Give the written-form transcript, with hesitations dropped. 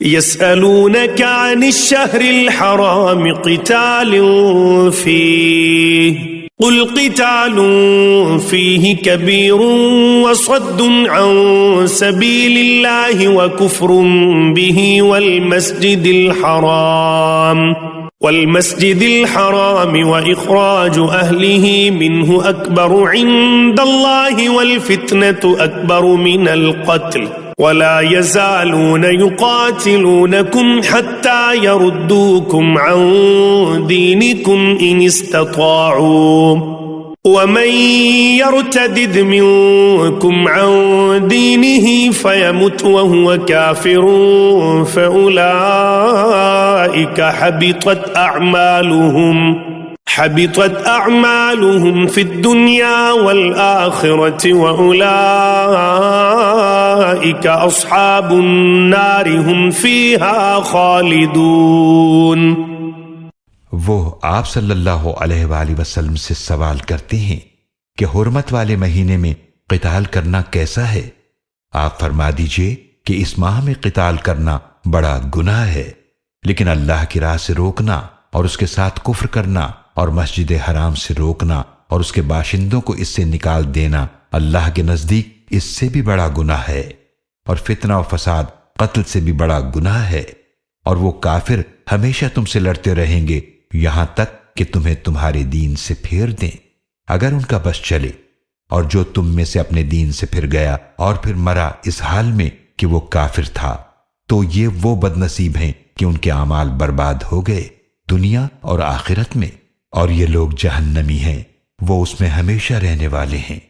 यसअलूनक अनिश्शहरिल हराम क़ितालिन फ़ीहि क़ुल क़ितालुन फ़ीहि कबीरुन व सद्दुन अन सबीलिल्लाहि व कुफ़्रुन बिही वल्मस्जिदिल हराम व इख़राजु अहलिही मिन्हु अकबरु इंदल्लाहि वल फ़ित्नतु अकबरु मिनल क़त्ल वला यज़ालून युक़ातिलूनकुम हत्ता यरुद्दूकुम अन दीनिकुम इन इस्तताअू वमन यर्तदिद मिनकुम अन दीनिही फयमुत वहुव काफ़िरुन फ़उलाइक हबितत अअमालुहुम फ़िद्दुनिया वल आख़िरति व उलाइक अस्हाबुन नारि हुम फ़ीहा ख़ालिदून। वो आप सल्लल्लाहु अलैहि वसल्लम से सवाल करते हैं कि हुर्मत वाले महीने में क़िताल करना कैसा है। आप फरमा दीजिए कि इस माह में क़िताल करना बड़ा गुनाह है, लेकिन अल्लाह की राह से रोकना और उसके साथ कुफ्र करना और मस्जिद हराम से रोकना और उसके बाशिंदों को इससे निकाल देना अल्लाह के नजदीक इससे भी बड़ा गुनाह है। और फितना और फसाद कत्ल से भी बड़ा गुनाह है। और वो काफिर हमेशा तुमसे लड़ते रहेंगे यहां तक कि तुम्हें तुम्हारे दीन से फेर दें, अगर उनका बस चले। और जो तुम में से अपने दीन से फिर गया और फिर मरा इस हाल में कि वो काफिर था, तो ये वो बदनसीब हैं कि उनके अमाल बर्बाद हो गए दुनिया और आखिरत में। और ये लोग जहन्नमी हैं, वो उसमें हमेशा रहने वाले हैं।